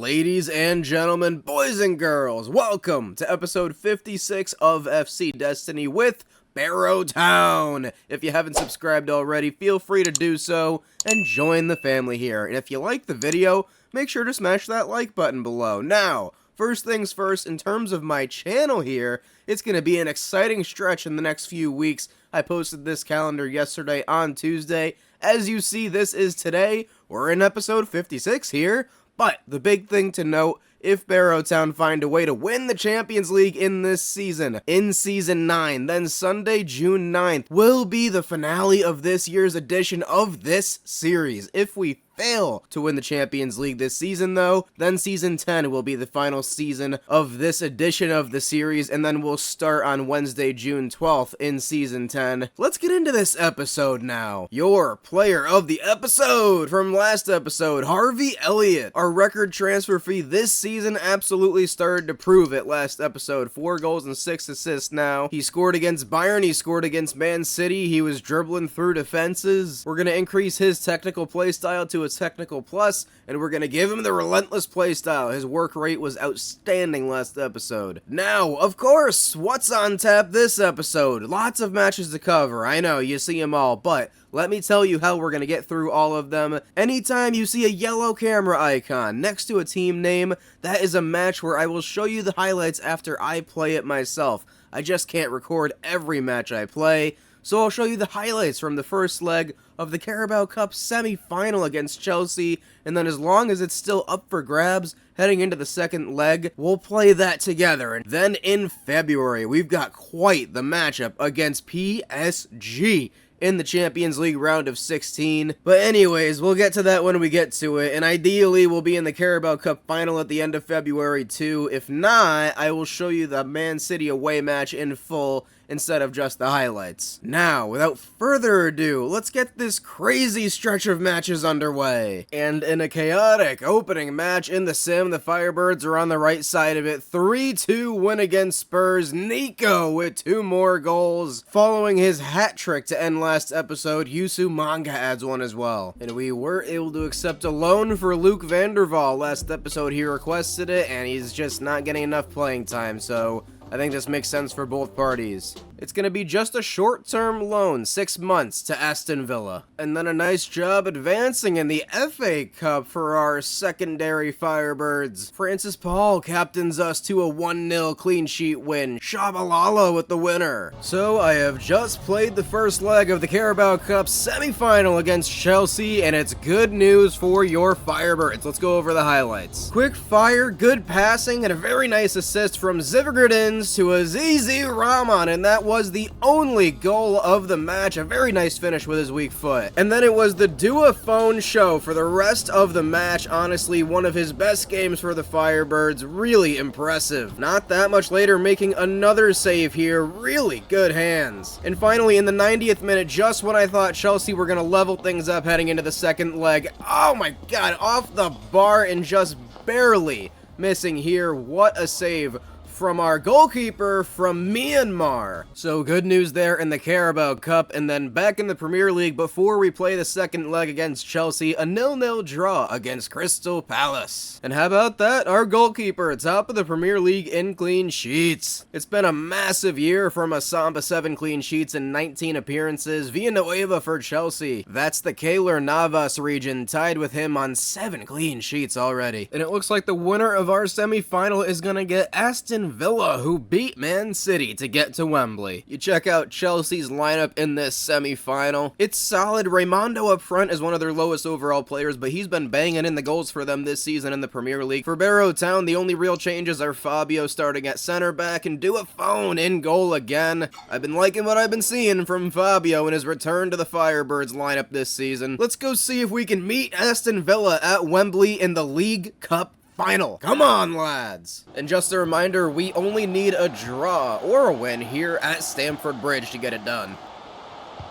Ladies and gentlemen, boys and girls, welcome to episode 56 of FC Destiny with Barrow Town. If you haven't subscribed already, feel free to do so and join the family here. And if you like the video, make sure to smash that like button below. Now, first things first, in terms of my channel here, it's going to be an exciting stretch in the next few weeks. I posted this calendar yesterday on Tuesday. As you see, this is today. We're in episode 56 here. But the big thing to note, if Barrow Town find a way to win the Champions League in this season, in Season 9, then Sunday, June 9th, will be the finale of this year's edition of this series. If we fail to win the Champions League this season, though, then Season 10 will be the final season of this edition of the series, and then we'll start on Wednesday, June 12th in Season 10. Let's get into this episode now. Your player of the episode from last episode, Harvey Elliott. Our record transfer fee this season absolutely started to prove it last episode. 4 goals and 6 assists now. He scored against Bayern, he scored against Man City, he was dribbling through defenses. We're going to increase his technical play style to a technical plus, and we're going to give him the relentless playstyle. His work rate was outstanding last episode. Now, of course, what's on tap this episode? Lots of matches to cover. I know, you see them all, but let me tell you how we're going to get through all of them. Anytime you see a yellow camera icon next to a team name, that is a match where I will show you the highlights after I play it myself. I just can't record every match I play, so I'll show you the highlights from the first leg of the Carabao Cup semi-final against Chelsea, and then as long as it's still up for grabs heading into the second leg, we'll play that together. And then in February, we've got quite the matchup against PSG in the Champions League round of 16. But anyways, we'll get to that when we get to it, and ideally we'll be in the Carabao Cup final at the end of February too. If not, I will show you the Man City away match in full instead of just the highlights. Now, without further ado, let's get this crazy stretch of matches underway. And in a chaotic opening match in the sim, the Firebirds are on the right side of it. 3-2 win against Spurs. Nico with 2 more goals. Following his hat trick to end last episode, Yusu Manga adds 1 as well. And we were able to accept a loan for Luke van der Waal. Last episode he requested it, and he's just not getting enough playing time, so I think this makes sense for both parties. It's going to be just a short-term loan, 6 months, to Aston Villa. And then a nice job advancing in the FA Cup for our secondary Firebirds. Francis Paul captains us to a 1-0 clean sheet win. Shabalala with the winner. So I have just played the first leg of the Carabao Cup semi-final against Chelsea, and it's good news for your Firebirds. Let's go over the highlights. Quick fire, good passing, and a very nice assist from Zivgardins to Azizi Rahman, and that was the only goal of the match. A very nice finish with his weak foot. And then it was the Duophone show for the rest of the match. Honestly, one of his best games for the Firebirds. Really impressive. Not that much later, making another save here. Really good hands. And finally, in the 90th minute, just when I thought Chelsea were going to level things up heading into the second leg, oh my god, off the bar and just barely missing here. What a save from our goalkeeper from Myanmar. So good news there in the Carabao Cup, and then back in the Premier League before we play the second leg against Chelsea, a 0-0 draw against Crystal Palace. And how about that? Our goalkeeper, top of the Premier League in clean sheets. It's been a massive year from a Samba 7 clean sheets and 19 appearances. Villanueva for Chelsea. That's the Keylor Navas region, tied with him on 7 clean sheets already. And it looks like the winner of our semi-final is gonna get Aston Villa, who beat Man City to get to Wembley. You check out Chelsea's lineup in this semi-final. It's solid. Raimundo up front is one of their lowest overall players, but he's been banging in the goals for them this season in the Premier League. For Barrow Town, the only real changes are Fabio starting at center back and Duophone in goal again. I've been liking what I've been seeing from Fabio in his return to the Firebirds lineup this season. Let's go see if we can meet Aston Villa at Wembley in the League Cup final. Come on, lads. And just a reminder, we only need a draw or a win here at Stamford Bridge to get it done.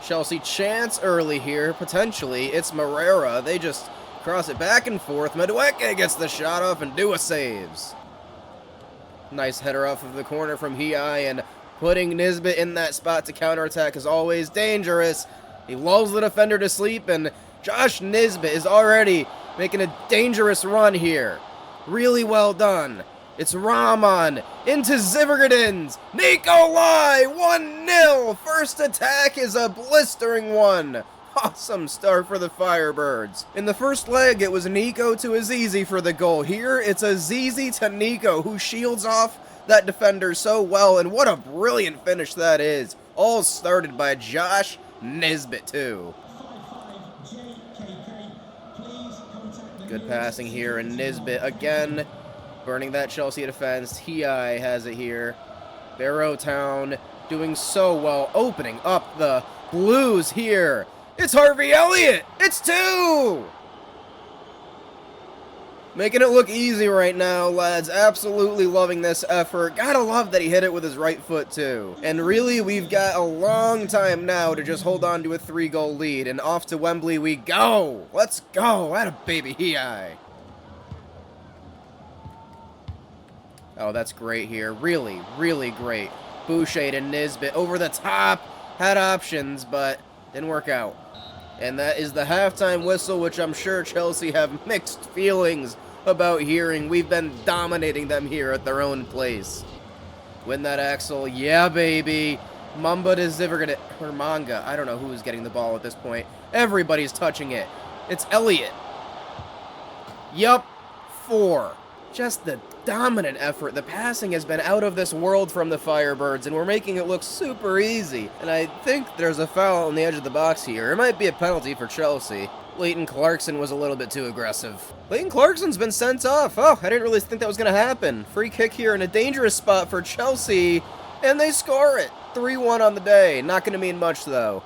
Chelsea chance early here, potentially. It's Moreira. They just cross it back and forth. Madueke gets the shot off and Dua saves. Nice header off of the corner from Hiai, and putting Nisbet in that spot to counterattack is always dangerous. He lulls the defender to sleep, and Josh Nisbet is already making a dangerous run here. Really well done. It's Rahman into Zivergadins. Nikolai, 1-0. First attack is a blistering one. Awesome start for the Firebirds. In the first leg, it was Nico to Azizi for the goal. Here, it's Azizi to Nico, who shields off that defender so well, and what a brilliant finish that is. All started by Josh Nisbet, too. Good passing here, and Nisbet again burning that Chelsea defense. Hi has it here. Barrow Town doing so well, opening up the Blues here. It's Harvey Elliott! It's 2! Making it look easy right now, lads. Absolutely loving this effort. Gotta love that he hit it with his right foot, too. And really, we've got a long time now to just hold on to a 3-goal lead. And off to Wembley we go! Let's go! Atta baby Hi. Oh, that's great here. Really, really great. Boucher to Nisbet over the top. Had options, but didn't work out. And that is the halftime whistle, which I'm sure Chelsea have mixed feelings about hearing. We've been dominating them here at their own place. Win that, Axel. Yeah, baby. Mamba to Zivergat, or Manga. I don't know who's getting the ball at this point. Everybody's touching it. It's Elliott. Yup. 4. Just the dominant effort. The passing has been out of this world from the Firebirds, and we're making it look super easy. And I think there's a foul on the edge of the box here. It might be a penalty for Chelsea. Leighton Clarkson was a little bit too aggressive. Leighton Clarkson's been sent off. Oh, I didn't really think that was going to happen. Free kick here in a dangerous spot for Chelsea, and they score it. 3-1 on the day. Not going to mean much, though.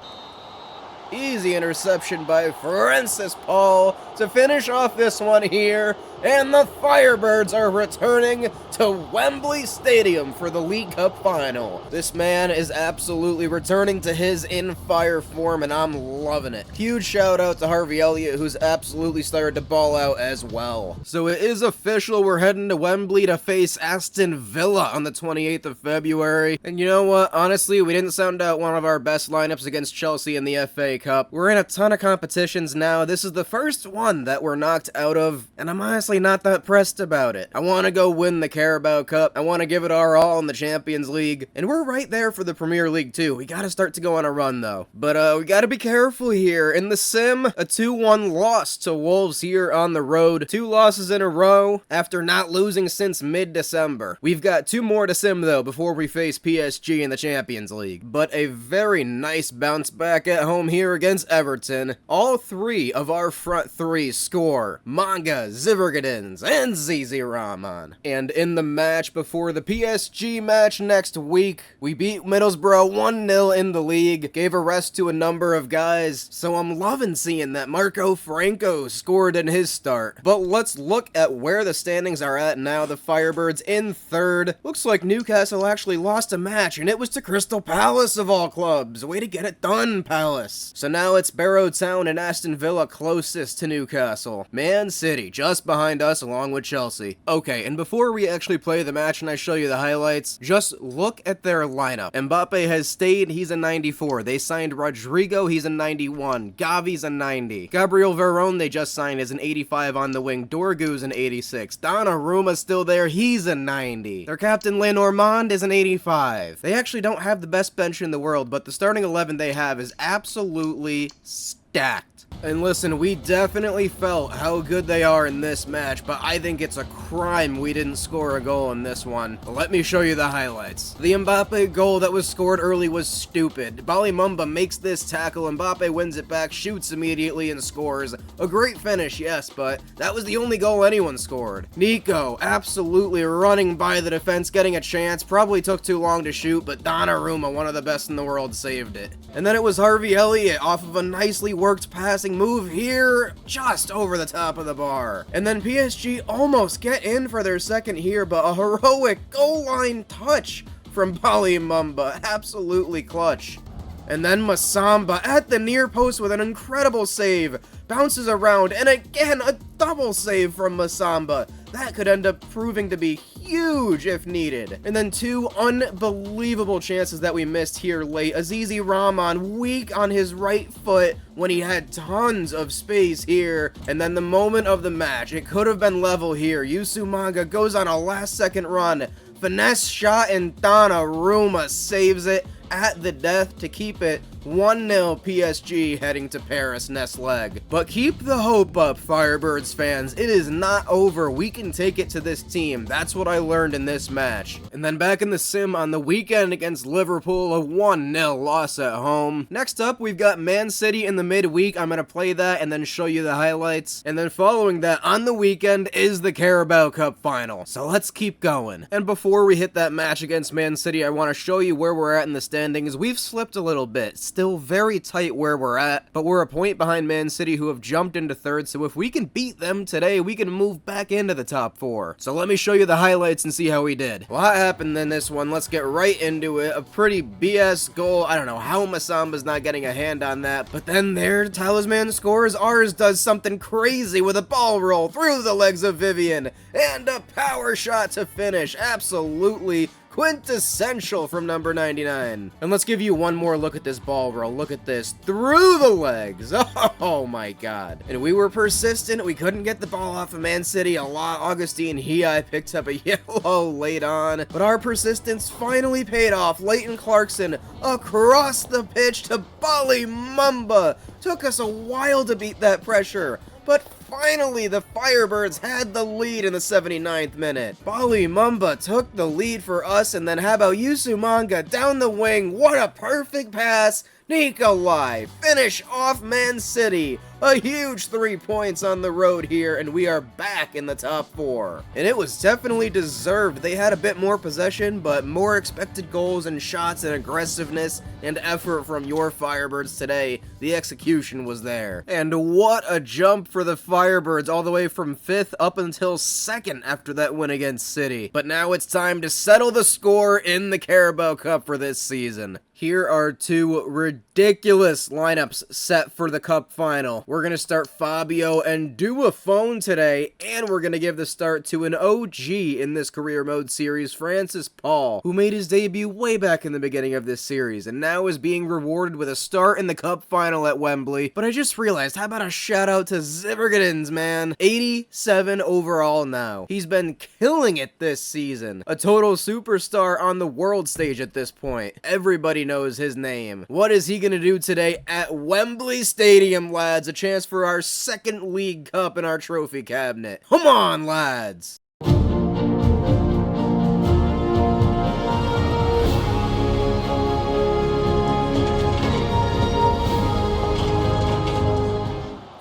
Easy interception by Francis Paul to finish off this one here. And the Firebirds are returning to Wembley Stadium for the League Cup final. This man is absolutely returning to his in-fire form, and I'm loving it. Huge shout out to Harvey Elliott, who's absolutely started to ball out as well. So it is official, we're heading to Wembley to face Aston Villa on the 28th of February. And you know what? Honestly, we didn't sound out one of our best lineups against Chelsea in the FA Cup. We're in a ton of competitions now. This is the first one that we're knocked out of, and I'm honestly not that pressed about it. I want to go win the Carabao Cup. I want to give it our all in the Champions League, and we're right there for the Premier League too. We got to start to go on a run though. But we got to be careful here. In the sim, a 2-1 loss to Wolves here on the road. 2 losses in a row after not losing since mid-December. We've got 2 more to sim though before we face PSG in the Champions League. But a very nice bounce back at home here against Everton. All 3 of our front 3 score. Manga, Zivergadins, and Zizi Rahman. And in the match before the PSG match next week, we beat Middlesbrough 1-0 in the league, gave a rest to a number of guys, so I'm loving seeing that Marco Franco scored in his start. But let's look at where the standings are at now. The Firebirds in 3rd. Looks like Newcastle actually lost a match, and it was to Crystal Palace of all clubs. Way to get it done, Palace. So now it's Barrow Town and Aston Villa closest to Newcastle. Man City just behind us along with Chelsea. Okay, and before we actually play the match and I show you the highlights, just look at their lineup. Mbappe has stayed, he's a 94. They signed Rodrigo, he's a 91. Gavi's a 90. Gabriel Veron, they just signed, is an 85 on the wing. Dorgu's an 86. Donnarumma's still there, he's a 90. Their captain Lenormand is an 85. They actually don't have the best bench in the world, but the starting 11 they have is absolutely stacked. And listen, we definitely felt how good they are in this match, but I think it's a crime we didn't score a goal in this one. Let me show you the highlights. The Mbappe goal that was scored early was stupid. Bali Mumba makes this tackle, Mbappe wins it back, shoots immediately, and scores. A great finish, yes, but that was the only goal anyone scored. Nico, absolutely running by the defense, getting a chance, probably took too long to shoot, but Donnarumma, one of the best in the world, saved it. And then it was Harvey Elliott off of a nicely worked passing move here, just over the top of the bar. And then PSG almost get in for their second here, but a heroic goal line touch from Bali Mumba, absolutely clutch. And then Masamba at the near post with an incredible save, bounces around, and again a double save from Masamba. that could end up proving to be huge if needed. And then 2 unbelievable chances that we missed here late. Azizi Rahman weak on his right foot when he had tons of space here. And then the moment of the match, it could have been level here. Yusu Manga goes on a last-second run. Finesse shot, and Donnarumma saves it at the death to keep it 1-0 PSG heading to Paris next leg. But keep the hope up, Firebirds fans. It is not over. We can take it to this team. That's what I learned in this match. And then back in the sim on the weekend against Liverpool, a 1-0 loss at home. Next up, we've got Man City in the midweek. I'm going to play that and then show you the highlights. And then following that on the weekend is the Carabao Cup final. So let's keep going. And before we hit that match against Man City, I want to show you where we're at in the standings. We've slipped a little bit. Still very tight where we're at, but we're a point behind Man City, who have jumped into third, so if we can beat them today, we can move back into the top 4. So let me show you the highlights and see how we did. A lot happened in this one. Let's get right into it. A pretty BS goal. I don't know how Masamba's not getting a hand on that, but then their talisman scores. Ours does something crazy with a ball roll through the legs of Vivian, and a power shot to finish. Absolutely quintessential from number 99. And let's give you one more look at this ball roll. Look at this. Through the legs. Oh my god. And we were persistent. We couldn't get the ball off of Man City a lot. Augustine Hiai picked up a yellow late on. But our persistence finally paid off. Leighton Clarkson across the pitch to Bali Mumba. Took us a while to beat that pressure, but finally, the Firebirds had the lead in the 79th minute. Bali Mumba took the lead for us, and then how about Yusu Manga down the wing? What a perfect pass! Nikolai finish off Man City. A huge 3 points on the road here, and we are back in the top 4. And it was definitely deserved. They had a bit more possession, but more expected goals and shots and aggressiveness and effort from your Firebirds today. The execution was there. And what a jump for the Firebirds, all the way from 5th up until 2nd after that win against City. But now it's time to settle the score in the Carabao Cup for this season. Here are 2 ridiculous lineups set for the Cup final. We're going to start Fabio and Duafone today, and we're going to give the start to an OG in this career mode series, Francis Paul, who made his debut way back in the beginning of this series, and now is being rewarded with a start in the Cup final at Wembley. But I just realized, how about a shout out to Zivvergadens, man? 87 overall now. He's been killing it this season. A total superstar on the world stage at this point. Everybody knows his name. What is he gonna do today at Wembley Stadium, lads? A chance for our 2nd League Cup in our trophy cabinet. Come on, lads!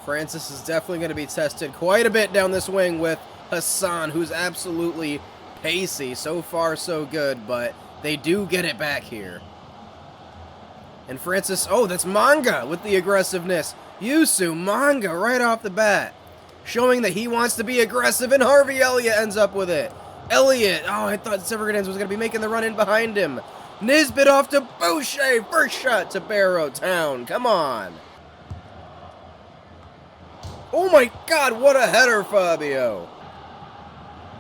Francis is definitely going to be tested quite a bit down this wing with Hassan, who's absolutely pacey. So far, so good, but they do get it back here. And Francis, oh, that's Manga with the aggressiveness. Yusu Manga right off the bat, showing that he wants to be aggressive, and Harvey Elliott ends up with it. Elliott, oh, I thought Silvergardens was going to be making the run in behind him. Nisbet off to Boucher, first shot to Barrow Town, come on. Oh my god, what a header, Fabio.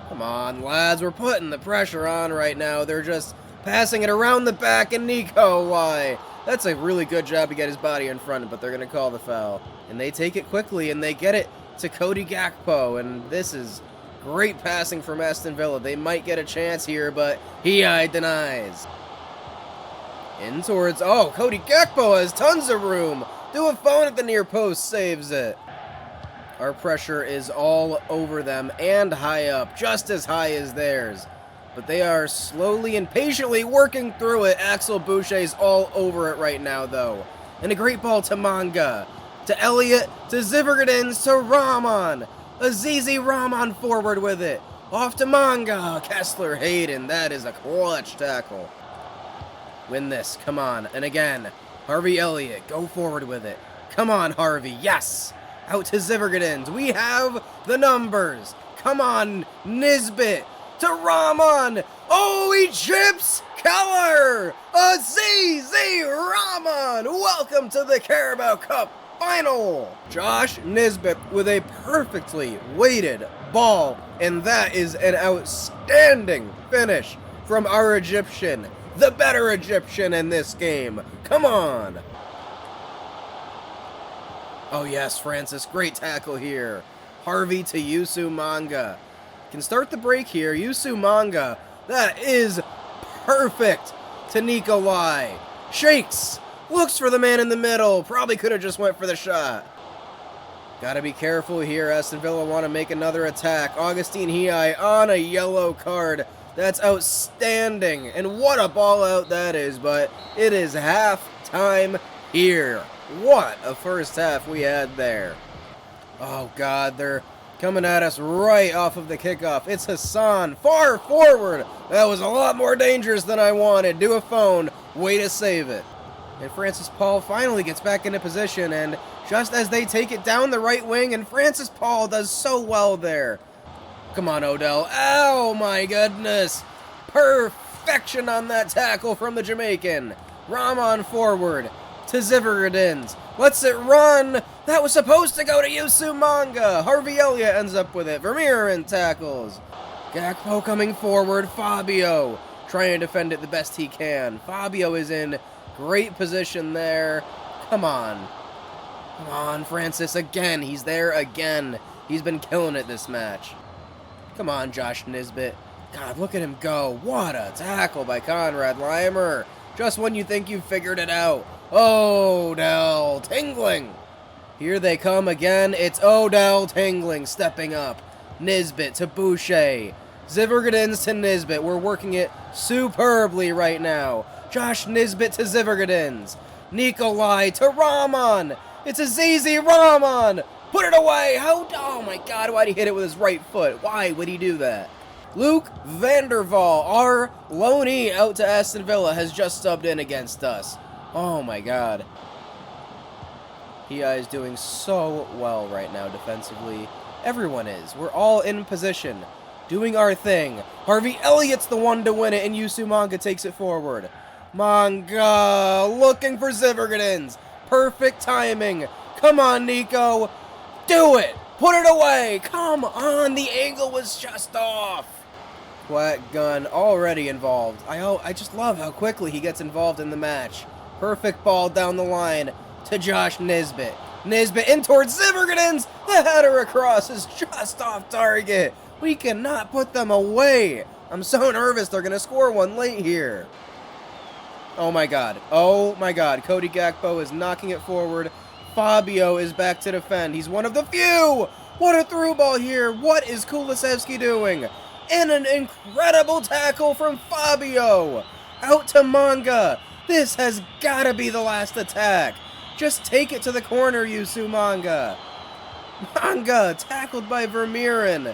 Come on, lads, we're putting the pressure on right now. They're just passing it around the back, and Nico, why? That's a really good job to get his body in front, but they're going to call the foul. And they take it quickly, and they get it to Cody Gakpo, and this is great passing from Aston Villa. They might get a chance here, but Hiai denies. In towards, oh, Cody Gakpo has tons of room. Duafone at the near post saves it. Our pressure is all over them and high up, just as high as theirs. But they are slowly and patiently working through it. Axel Boucher's all over it right now, though. And a great ball to Manga, to Elliott, to Zivvergadens, to Rahman. Azizi Rahman forward with it. Off to Manga. Kessler Hayden, that is a clutch tackle. Win this, come on. And again, Harvey Elliott, go forward with it. Come on, Harvey, yes. Out to Zivvergadens. We have the numbers. Come on, Nisbet. To Rahman. Oh, he chips Keller. Azizi Rahman. Welcome to the Carabao Cup final. Josh Nisbet with a perfectly weighted ball. And that is an outstanding finish from our Egyptian, the better Egyptian in this game. Come on. Oh yes, Francis, great tackle here. Harvey to Yusu Manga. Can start the break here. Yusu Manga, that is perfect to Nikolai. Shakes, looks for the man in the middle. Probably could have just went for the shot. Gotta be careful here. Aston Villa want to make another attack. Augustine Hiai on a yellow card. That's outstanding. And what a ball out that is, but it is halftime here. What a first half we had there. Oh God, they're coming at us right off of the kickoff. It's Hassan, far forward. That was a lot more dangerous than I wanted. Do a phone, way to save it. And Francis Paul finally gets back into position, and just as they take it down the right wing, and Francis Paul does so well there. Come on, Odell. Oh my goodness. Perfection on that tackle from the Jamaican. Rahman forward to Zivergadins. Lets it run. That was supposed to go to Yusu Manga. Harvey Elliott ends up with it. Vermeeren tackles. Gakpo coming forward. Fabio trying to defend it the best he can. Fabio is in great position there. Come on. Come on, Francis, again. He's there again. He's been killing it this match. Come on, Josh Nisbet. God, look at him go. What a tackle by Conrad Leimer. Just when you think you've figured it out. Odell Tingling. Here they come again. It's Odell Tingling stepping up. Nisbet to Boucher. Zivergadins to Nisbet. We're working it superbly right now. Josh Nisbet to Zivergadins. Nikolai to Rahman. It's Azizi Rahman. Put it away. How? Oh my God, why'd he hit it with his right foot? Why would he do that? Luke Vanderval, our loanee out to Aston Villa, has just subbed in against us. Oh my God. Hiai is doing so well right now defensively. Everyone is. We're all in position, doing our thing. Harvey Elliott's the one to win it, and Yusu Manga takes it forward. Manga looking for Zivergadins. Perfect timing. Come on, Nico. Do it. Put it away. Come on. The angle was just off. Quack Gun already involved. I just love how quickly he gets involved in the match. Perfect ball down the line to Josh Nisbet. Nisbet in towards Zivergadins. The header across is just off target. We cannot put them away. I'm so nervous they're going to score one late here. Oh my God. Oh my God. Cody Gakpo is knocking it forward. Fabio is back to defend. He's one of the few. What a through ball here. What is Kulisevsky doing? And an incredible tackle from Fabio. Out to Manga. This has got to be the last attack. Just take it to the corner, Yusu Manga. Manga tackled by Vermeeren.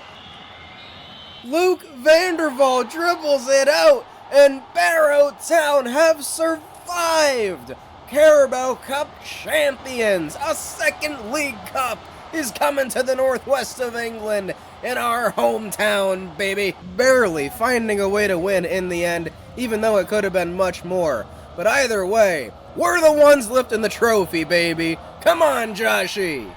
Luke Vanderval dribbles it out, and Barrow Town have survived. Carabao Cup champions. A second League Cup is coming to the northwest of England in our hometown, baby. Barely finding a way to win in the end, even though it could have been much more. But either way, we're the ones lifting the trophy, baby. Come on, Joshi.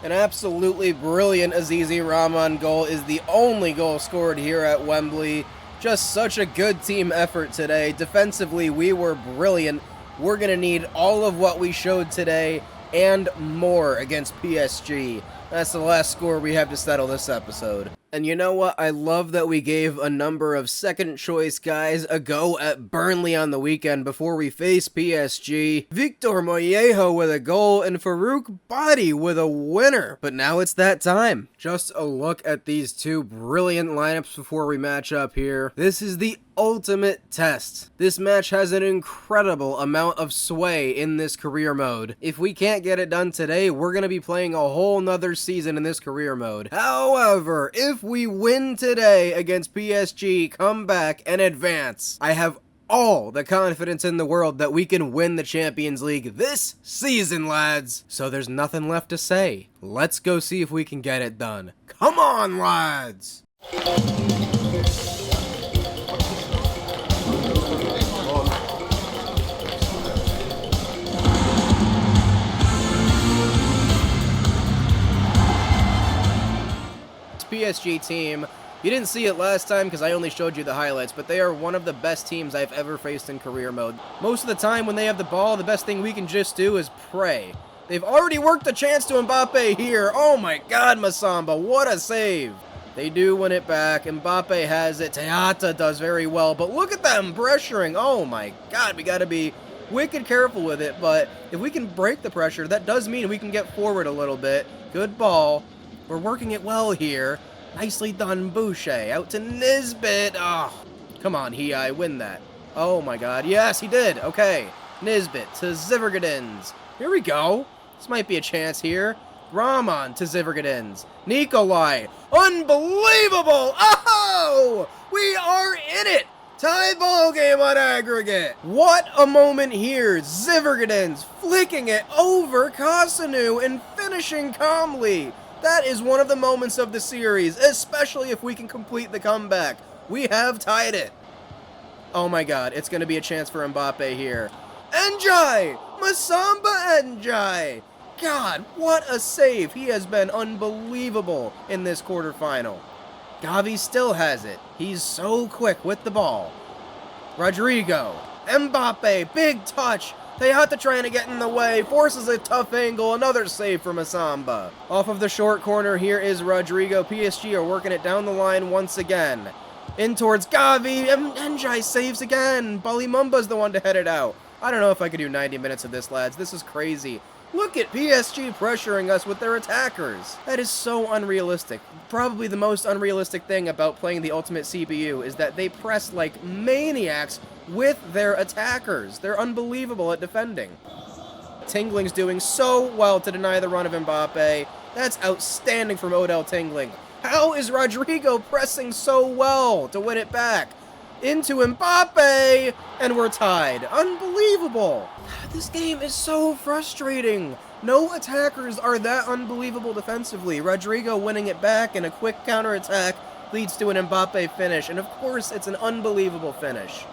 An absolutely brilliant Azizi Rahman goal is the only goal scored here at Wembley. Just such a good team effort today. Defensively, we were brilliant. We're going to need all of what we showed today and more against PSG. That's the last score we have to settle this episode. And you know what? I love that we gave a number of second choice guys a go at Burnley on the weekend before we face PSG. Victor Mollejo with a goal and Farouk Badi with a winner. But now it's that time. Just a look at these two brilliant lineups before we match up here. This is the ultimate test. This match has an incredible amount of sway in this career mode. If we can't get it done today, we're going to be playing a whole nother season in this career mode. However, if we win today against PSG, come back and advance, I have all the confidence in the world that we can win the Champions League this season, lads. So there's nothing left to say. Let's go see if we can get it done. Come on, lads! PSG team, you didn't see it last time because I only showed you the highlights, but they are one of the best teams I've ever faced in career mode. Most of the time when they have the ball, the best thing we can just do is pray. They've already worked the chance to Mbappe here. Oh my god, Masamba, what a save. They do win it back. Mbappe has it. Teata does very well, but look at them pressuring. Oh my god, we gotta be wicked careful with it, but if we can break the pressure, that does mean we can get forward a little bit. Good ball. We're working it well here. Nicely done, Boucher. Out to Nisbet. Oh, come on, Hei, win that. Oh my god, yes, he did. Okay, Nisbet to Zivvergadins. Here we go. This might be a chance here. Rahman to Zivvergadins. Nikolai. Unbelievable! Oh! We are in it! Tie ball game on aggregate. What a moment here. Zivvergadins flicking it over Kasanu and finishing calmly. That is one of the moments of the series, especially if we can complete the comeback. We have tied it. Oh my god, it's going to be a chance for Mbappe here. Njai! Masamba Njai! God, what a save. He has been unbelievable in this quarterfinal. Gavi still has it. He's so quick with the ball. Rodrigo. Mbappe. Big touch. Teata trying to get in the way. Forces a tough angle. Another save from Masamba. Off of the short corner, here is Rodrigo. PSG are working it down the line once again. In towards Gavi. Njai saves again. Balimumba's the one to head it out. I don't know if I could do 90 minutes of this, lads. This is crazy. Look at PSG pressuring us with their attackers. That is so unrealistic. Probably the most unrealistic thing about playing the Ultimate CPU is that they press like maniacs with their attackers. They're unbelievable at defending. Tingling's doing so well to deny the run of Mbappe. That's outstanding from Odell Tingling. How is Rodrigo pressing so well to win it back? Into Mbappe, and we're tied. Unbelievable. This game is so frustrating. No attackers are that unbelievable defensively. Rodrigo winning it back, and a quick counterattack leads to an Mbappe finish, and of course, it's an unbelievable finish.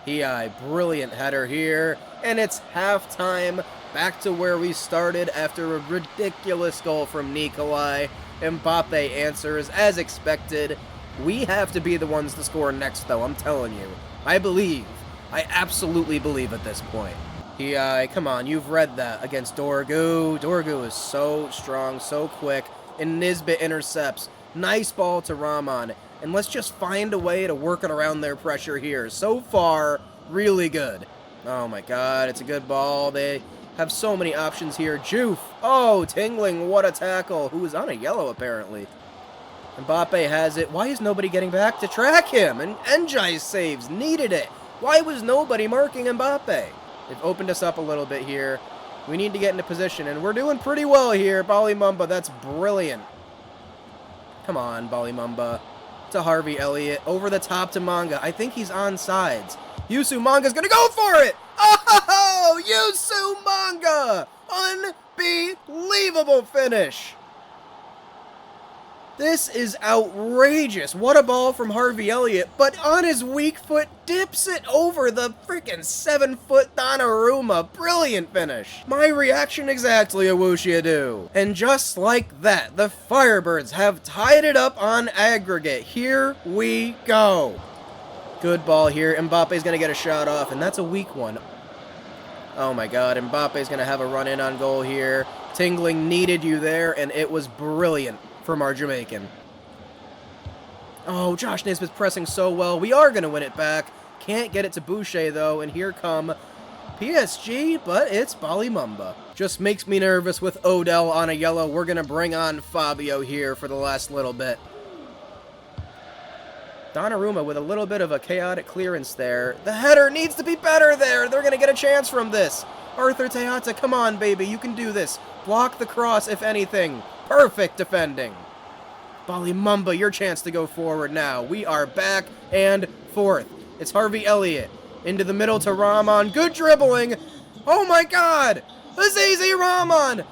Hei, brilliant header here, and it's halftime. Back to where we started after a ridiculous goal from Nikolai. Mbappe answers as expected. We have to be the ones to score next, though, I'm telling you. I believe. I absolutely believe at this point. Come on, you've read that against Dorgu. Dorgu is so strong, so quick, and Nisbet intercepts. Nice ball to Rahman, and let's just find a way to work it around their pressure here. So far, really good. Oh my god, it's a good ball. They have so many options here. Joof. Oh, Tingling, what a tackle. Who is on a yellow, apparently. Mbappe has it. Why is nobody getting back to track him? And Njai saves. Needed it. Why was nobody marking Mbappe? They've opened us up a little bit here. We need to get into position, and we're doing pretty well here. Balimumba, that's brilliant. Come on, Balimumba. To Harvey Elliott. Over the top to Manga. I think he's on sides. Yusu Manga's going to go for it! Oh, Yusu Manga! Unbelievable finish. This is outrageous. What a ball from Harvey Elliott, but on his weak foot, dips it over the freaking 7-foot Donnarumma. Brilliant finish. My reaction exactly, Awushi Adu. And just like that, the Firebirds have tied it up on aggregate. Here we go. Good ball here. Mbappe's going to get a shot off, and that's a weak one. Oh my god, Mbappe's going to have a run-in on goal here. Tingling needed you there, and it was brilliant from our Jamaican. Oh, Josh Nisbet's pressing so well. We are going to win it back. Can't get it to Boucher, though, and here come PSG, but it's Balimumba. Just makes me nervous with Odell on a yellow. We're going to bring on Fabio here for the last little bit. Donnarumma with a little bit of a chaotic clearance there. The header needs to be better there. They're going to get a chance from this. Arthur Teata, come on, baby. You can do this. Block the cross, if anything. Perfect defending. Balimumba, your chance to go forward now. We are back and forth. It's Harvey Elliott. Into the middle to Rahman. Good dribbling. Oh my god. Azizi Rahman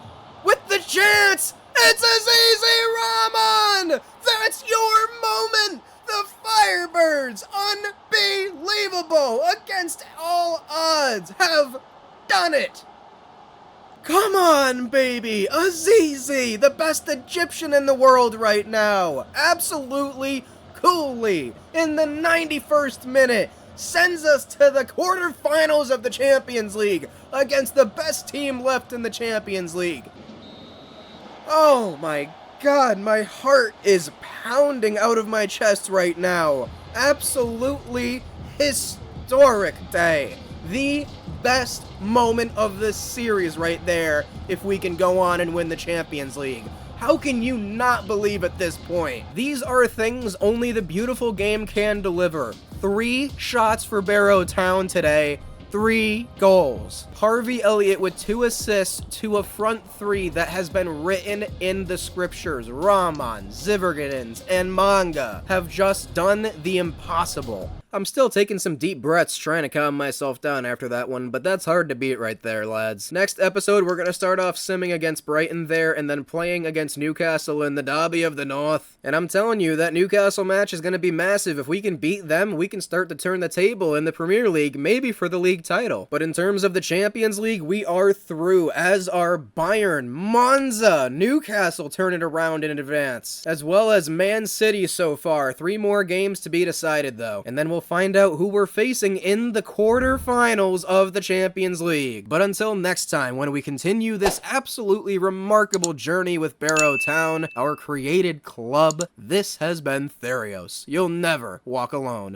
with the chance. It's Azizi Rahman. That's your moment. The Firebirds, unbelievable, against all odds, have done it. Come on, baby! Azizi, the best Egyptian in the world right now! Absolutely coolly, in the 91st minute, sends us to the quarterfinals of the Champions League against the best team left in the Champions League. Oh my god, my heart is pounding out of my chest right now. Absolutely historic day. The best moment of this series right there if we can go on and win the Champions League. How can you not believe at this point? These are things only the beautiful game can deliver. 3 shots for Barrow Town today. 3 goals. Harvey Elliott with 2 assists to a front 3 that has been written in the scriptures. Rahman, Zivergadins, and Manga have just done the impossible. I'm still taking some deep breaths trying to calm myself down after that one, but that's hard to beat right there, lads. Next episode, we're going to start off simming against Brighton there, and then playing against Newcastle in the Derby of the North. And I'm telling you, that Newcastle match is going to be massive. If we can beat them, we can start to turn the table in the Premier League, maybe for the league title. But in terms of the Champions League, we are through, as are Bayern, Monza, Newcastle turn it around in advance, as well as Man City so far. 3 more games to be decided, though. And then we'll find out who we're facing in the quarterfinals of the Champions League. But until next time, when we continue this absolutely remarkable journey with Barrow Town, our created club, this has been Therios. You'll never walk alone.